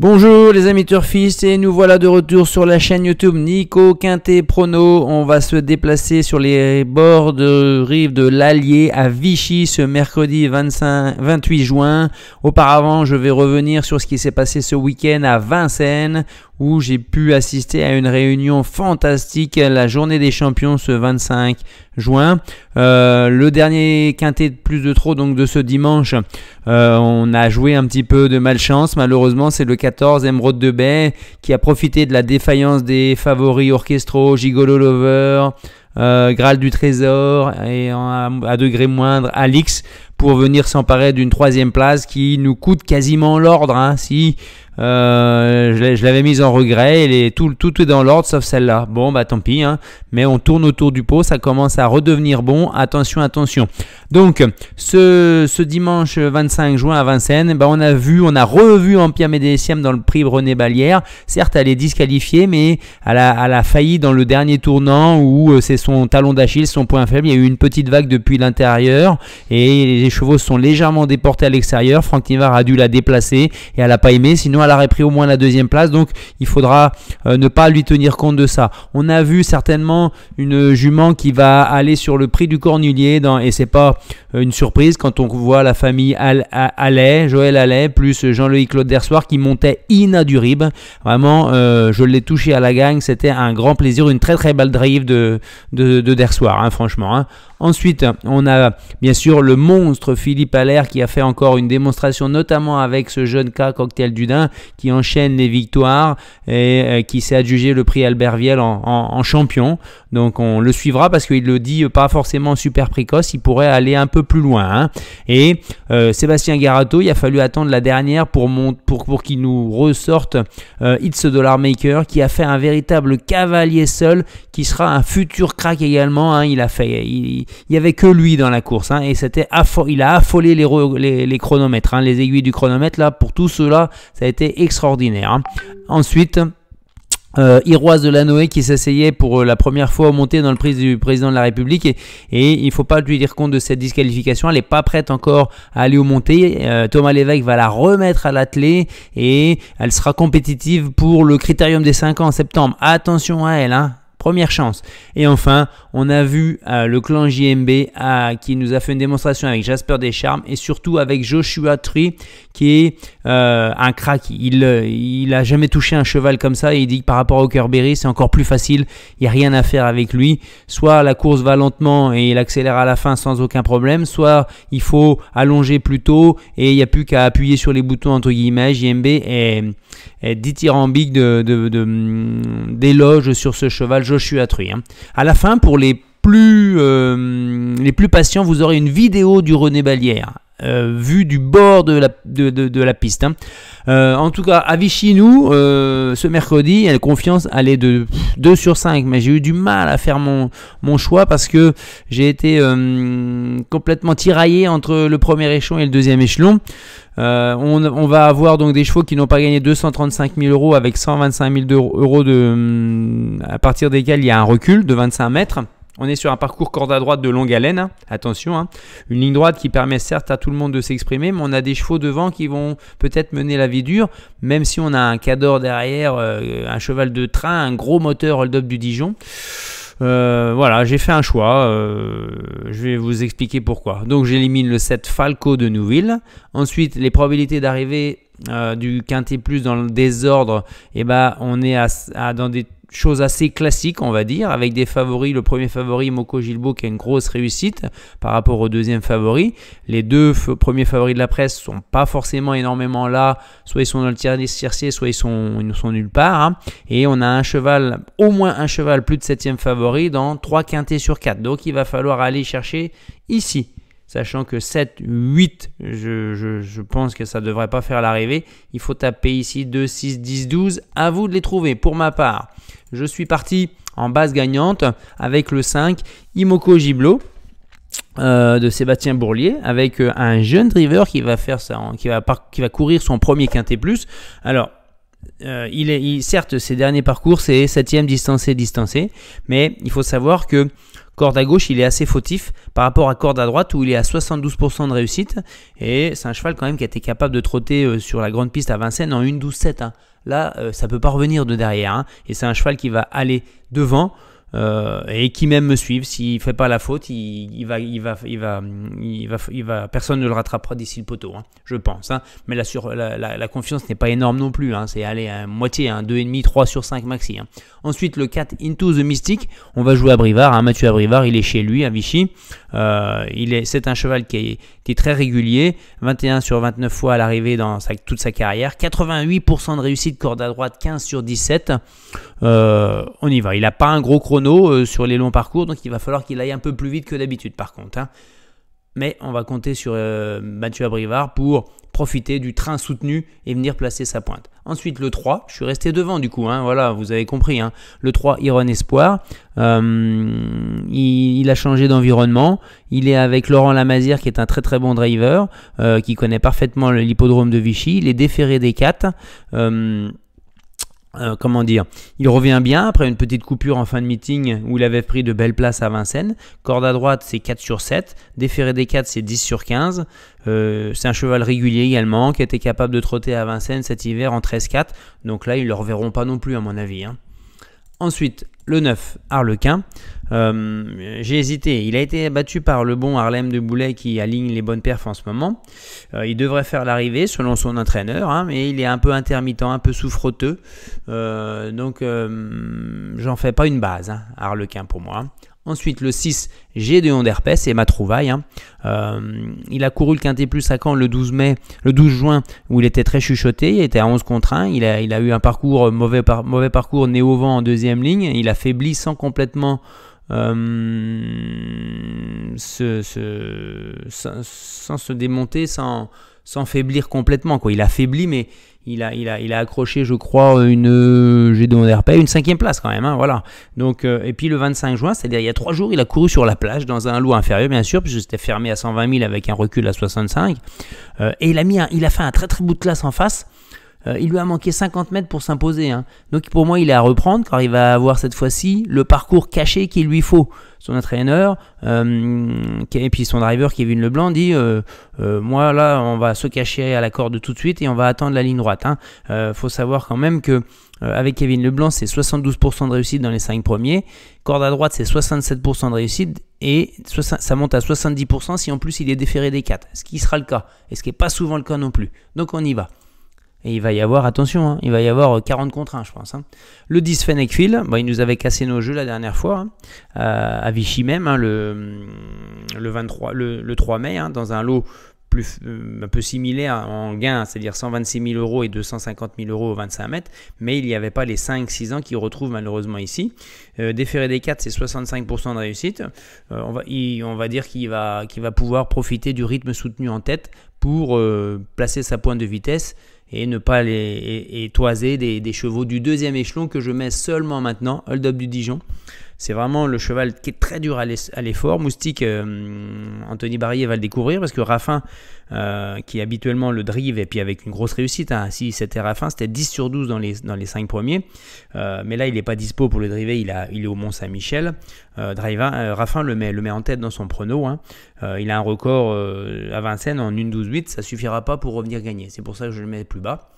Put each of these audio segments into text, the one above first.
Bonjour les amis turfistes et nous voilà de retour sur la chaîne YouTube Nico Quintet Prono. On va se déplacer sur les bords de rive de l'Allier à Vichy ce mercredi 28 juin. Auparavant, je vais revenir sur ce qui s'est passé ce week-end à Vincennes où j'ai pu assister à une réunion fantastique, la journée des champions ce 25 juin. Le dernier quintet de plus de trop donc de ce dimanche, on a joué un petit peu de malchance. Malheureusement, c'est le 14 Émeraude de Baie qui a profité de la défaillance des favoris orchestraux, Gigolo Lover, Graal du Trésor et à degré moindre Alix pour venir s'emparer d'une troisième place qui nous coûte quasiment l'ordre. Si je l'avais mise en regret, tout est dans l'ordre sauf celle-là. Bon bah tant pis, mais on tourne autour du pot, ça commence à redevenir bon. Attention, attention. Donc ce dimanche 25 juin à Vincennes, on a revu Empire Médécium dans le prix René Ballière. Certes, elle est disqualifiée, mais elle a failli dans le dernier tournant où c'est son talon d'Achille, son point faible. Il y a eu une petite vague depuis l'intérieur et les chevaux sont légèrement déportés à l'extérieur. Franck Nivard a dû la déplacer et elle n'a pas aimé, sinon elle aurait pris au moins la deuxième place. Donc il faudra ne pas lui tenir compte de ça. On a vu certainement une jument qui va aller sur le prix du Cornulier et c'est pas une surprise quand on voit la famille Allais, Joël Allais plus Jean-Loïc Claude Dersoir qui montait Inadurib. Vraiment, je l'ai touché à la gagne, c'était un grand plaisir, une très très belle drive de Dersoir, franchement. Ensuite, on a bien sûr le monstre Philippe Allaire qui a fait encore une démonstration, notamment avec ce jeune cas Cocktail du Dain qui enchaîne les victoires et qui s'est adjugé le prix Albert Viel en champion. Donc on le suivra parce qu'il le dit pas forcément super précoce, il pourrait aller un peu plus loin. Et Sébastien Garato, il a fallu attendre la dernière pour qu'il nous ressorte It's a Dollar Maker qui a fait un véritable cavalier seul qui sera un futur crack également. Il y avait que lui dans la course et il a affolé les chronomètres, les aiguilles du chronomètre là. Pour tout cela, ça a été extraordinaire. Ensuite, Iroise de Lanoé qui s'essayait pour la première fois au monté dans le prix du président de la République et il ne faut pas lui dire compte de cette disqualification. Elle n'est pas prête encore à aller au monté. Thomas Lévesque va la remettre à l'attelé et elle sera compétitive pour le critérium des 5 ans en septembre. Attention à elle, première chance. Et enfin, on a vu le clan JMB qui nous a fait une démonstration avec Jasper Descharmes et surtout avec Joshua Tree qui est un crack. Il n'a jamais touché un cheval comme ça et il dit que par rapport au Kerberry, c'est encore plus facile. Il n'y a rien à faire avec lui. Soit la course va lentement et il accélère à la fin sans aucun problème, soit il faut allonger plus tôt et il n'y a plus qu'à appuyer sur les boutons entre guillemets. JMB est dithyrambique d'éloges sur ce cheval Joshua Tree. À la fin, pour les plus patients, vous aurez une vidéo du René Ballière vue du bord de la piste. En tout cas, à Vichy, nous, ce mercredi, la confiance allait de 2 sur 5, mais j'ai eu du mal à faire mon choix parce que j'ai été complètement tiraillé entre le premier échelon et le deuxième échelon. On va avoir donc des chevaux qui n'ont pas gagné 235 000 euros avec 125 000 euros à partir desquels il y a un recul de 25 mètres. On est sur un parcours corde à droite de longue haleine, attention, une ligne droite qui permet certes à tout le monde de s'exprimer, mais on a des chevaux devant qui vont peut-être mener la vie dure, même si on a un Cador derrière, un cheval de train, un gros moteur hold-up du Dijon. Voilà, j'ai fait un choix, je vais vous expliquer pourquoi. Donc j'élimine le 7 Falco de Nouville. Ensuite, les probabilités d'arrivée du Quintet Plus dans le désordre, on est dans des chose assez classique, on va dire, avec des favoris. Le premier favori, Moko Gilbo, qui a une grosse réussite par rapport au deuxième favori. Les deux premiers favoris de la presse sont pas forcément énormément là. Soit ils sont dans le tiercé, soit ils sont nulle part. Et on a un cheval, au moins un cheval plus de 7e favori dans 3 quintets sur 4. Donc il va falloir aller chercher ici. Sachant que 7, 8, je pense que ça ne devrait pas faire l'arrivée. Il faut taper ici 2, 6, 10, 12. À vous de les trouver. Pour ma part, je suis parti en base gagnante avec le 5, Imoko Giblo de Sébastien Bourlier, avec un jeune driver qui va courir son premier quintet plus. Alors, certes, ses derniers parcours, c'est 7e distancé, mais il faut savoir que Corde à gauche, il est assez fautif par rapport à corde à droite où il est à 72% de réussite. Et c'est un cheval quand même qui a été capable de trotter sur la grande piste à Vincennes en 1,12,7. Hein. Là, ça ne peut pas revenir de derrière. Hein. Et c'est un cheval qui va aller devant. Et qui même me suivent. S'il fait pas la faute, personne ne le rattrapera d'ici le poteau, hein, je pense. Hein. Mais la confiance n'est pas énorme non plus. Hein. C'est aller à moitié, hein, 2,5, 3 sur 5 maxi. Hein. Ensuite, le 4 Into the Mystic, on va jouer à Brivard. Hein. Mathieu Abrivard, il est chez lui à Vichy. C'est un cheval qui est très régulier. 21 sur 29 fois à l'arrivée dans toute sa carrière. 88% de réussite, corde à droite, 15 sur 17. On y va. Il n'a pas un gros chrono sur les longs parcours, donc il va falloir qu'il aille un peu plus vite que d'habitude par contre. Hein. Mais on va compter sur Mathieu Abrivard pour profiter du train soutenu et venir placer sa pointe. Ensuite le 3, je suis resté devant du coup, hein, voilà, vous avez compris. Hein. Le 3, Iron Espoir, il a changé d'environnement, il est avec Laurent Lamazière qui est un très très bon driver, qui connaît parfaitement l'hippodrome de Vichy, il est déféré des 4. Comment dire, il revient bien après une petite coupure en fin de meeting où il avait pris de belles places à Vincennes. Corde à droite, c'est 4 sur 7. Déféré des 4, c'est 10 sur 15. C'est un cheval régulier également qui a été capable de trotter à Vincennes cet hiver en 13-4. Donc là, ils ne le reverront pas non plus à mon avis. Hein. Ensuite, le 9, Harlequin. J'ai hésité. Il a été battu par le bon Harlem de Boulet qui aligne les bonnes perfs en ce moment. Il devrait faire l'arrivée selon son entraîneur, hein, mais il est un peu intermittent, un peu souffreteux. Donc, j'en fais pas une base, hein, Harlequin pour moi. Ensuite, le 6, Gédéon d'Herpès, c'est ma trouvaille. Hein. Il a couru le Quintet Plus à Caen le 12 juin, où il était très chuchoté. Il était à 11 contre 1. Il a eu un parcours, mauvais parcours, né au vent en deuxième ligne. Il a faibli sans complètement sans se démonter, sans faiblir complètement. Quoi. Il a faibli, mais il a accroché, je crois, j'ai donné une 5e place quand même. Hein, voilà. Donc, et puis le 25 juin, c'est-à-dire il y a 3 jours, il a couru sur la plage dans un lot inférieur, bien sûr, puisque c'était fermé à 120 000 avec un recul à 65. Et il a fait un très très bout de classe en face. Il lui a manqué 50 mètres pour s'imposer. Hein. Donc pour moi, il est à reprendre car il va avoir cette fois-ci le parcours caché qu'il lui faut. Son entraîneur et puis son driver Kevin Leblanc dit moi là, on va se cacher à la corde tout de suite et on va attendre la ligne droite. Faut savoir quand même que avec Kevin Leblanc, c'est 72% de réussite dans les 5 premiers. Corde à droite, c'est 67% de réussite et ça monte à 70% si en plus il est déféré des 4. Ce qui sera le cas et ce qui n'est pas souvent le cas non plus. Donc on y va. Et il va y avoir, attention, hein, il va y avoir 40 contre 1, je pense. Hein. Le 10 Fennec Phil, il nous avait cassé nos jeux la dernière fois, hein, à Vichy même, hein, le 3 mai, hein, dans un lot un peu similaire en gain, c'est-à-dire 126 000 euros et 250 000 euros au 25 mètres, mais il n'y avait pas les 5-6 ans qu'ils retrouvent malheureusement ici. Déféré des 4, c'est 65% de réussite. On va dire qu'il va pouvoir profiter du rythme soutenu en tête pour placer sa pointe de vitesse et ne pas toiser des chevaux du deuxième échelon que je mets seulement maintenant, Hold Up du Dijon. C'est vraiment le cheval qui est très dur à l'effort. Moustique, Anthony Barrier va le découvrir parce que Raffin, qui habituellement le drive et puis avec une grosse réussite, hein, si c'était Raffin, c'était 10 sur 12 dans les 5 premiers. Mais là, il n'est pas dispo pour le driver, il est au Mont-Saint-Michel. Raffin le met en tête dans son prono. Hein. Il a un record à Vincennes en 1,12,8, ça ne suffira pas pour revenir gagner. C'est pour ça que je le mets plus bas.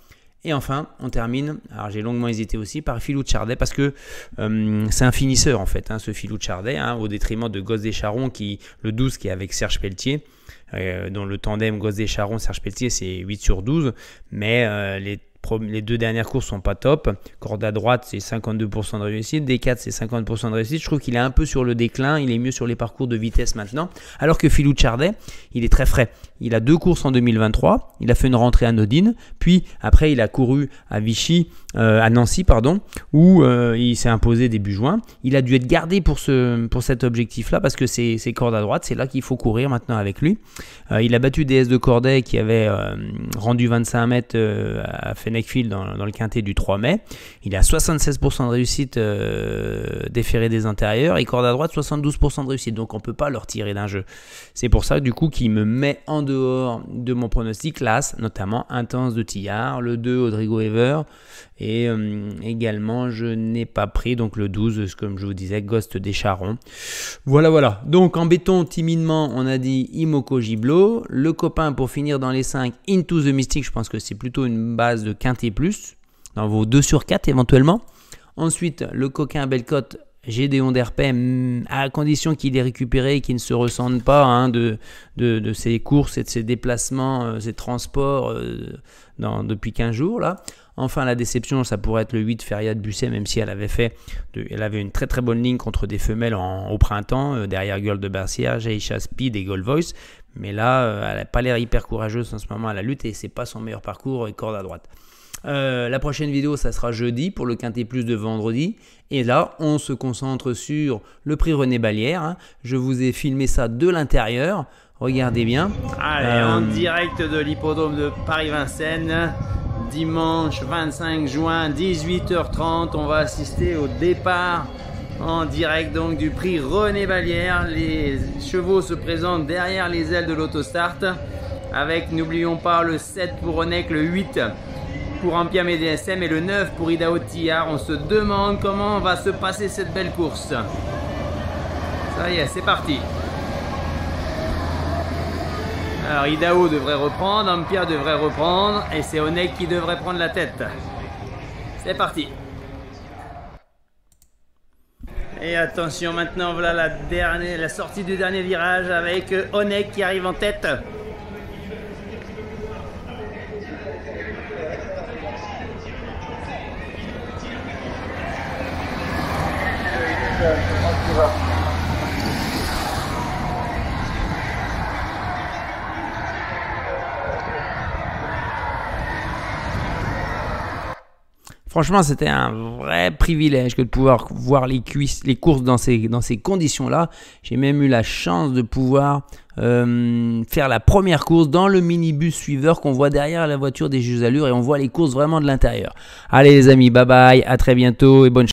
Et enfin, on termine, alors j'ai longuement hésité aussi, par Philou de Chardet, parce que c'est un finisseur en fait, hein, ce Philou de Chardet, hein, au détriment de Gosse des Charons, le 12 qui est avec Serge Pelletier, dont le tandem Gosse des Charons, Serge Pelletier, c'est 8 sur 12, mais les 2 dernières courses sont pas top. Corde à droite, c'est 52% de réussite. D4, c'est 50% de réussite. Je trouve qu'il est un peu sur le déclin. Il est mieux sur les parcours de vitesse maintenant. Alors que Philou de Chardet, il est très frais. Il a 2 courses en 2023. Il a fait une rentrée anodine. Puis après, il a couru à Vichy, à Nancy, pardon, où il s'est imposé début juin. Il a dû être gardé pour cet objectif-là parce que c'est corde à droite. C'est là qu'il faut courir maintenant avec lui. Il a battu DS de Corday qui avait rendu 25 mètres à Fennec-Field dans le quintet du 3 mai. Il a 76% de réussite déféré des intérieurs et corde à droite 72% de réussite. Donc on ne peut pas leur tirer d'un jeu. C'est pour ça du coup qu'il me met en dehors de mon pronostic classe, notamment Intense de Tillard, le 2 Rodrigo Ever, et également je n'ai pas pris donc le 12, comme je vous disais, Ghost des Charons. Voilà. Donc en béton, timidement, on a dit Imoko Giblo. Le copain pour finir dans les 5, Into the Mystic, je pense que c'est plutôt une base de quintet plus, dans vos 2 sur 4 éventuellement. Ensuite, le coquin Bellecote, Gédéon Derpet, à condition qu'il ait récupéré et qu'il ne se ressente pas de ses courses et de ses déplacements, ses transports depuis 15 jours là. Enfin, la déception, ça pourrait être le 8 Feria de Busset, même si elle avait une très très bonne ligne contre des femelles au printemps, derrière Girl de Bercia, Jaisha Speed et Gold Voice. Mais là, elle n'a pas l'air hyper courageuse en ce moment à la lutte et c'est pas son meilleur parcours et corde à droite. La prochaine vidéo, ça sera jeudi pour le Quintet Plus de vendredi. Et là, on se concentre sur le prix René Ballière. Je vous ai filmé ça de l'intérieur. Regardez bien. Allez, en direct de l'hippodrome de Paris-Vincennes. Dimanche 25 juin, 18h30. On va assister au départ en direct donc du prix René Ballière. Les chevaux se présentent derrière les ailes de l'autostart. Avec, n'oublions pas, le 7 pour Onek, le 8 pour Ampiam et DSM et le 9 pour Idaho Tillard. On se demande comment va se passer cette belle course. Ça y est, c'est parti. Alors Idaho devrait reprendre, Ampia devrait reprendre et c'est Onek qui devrait prendre la tête. C'est parti. Et attention maintenant, voilà la sortie du dernier virage avec Onek qui arrive en tête. Franchement, c'était un vrai privilège que de pouvoir voir les courses dans ces conditions-là. J'ai même eu la chance de pouvoir faire la première course dans le minibus suiveur qu'on voit derrière la voiture des Jeux Allure et on voit les courses vraiment de l'intérieur. Allez les amis, bye bye, à très bientôt et bonne chance.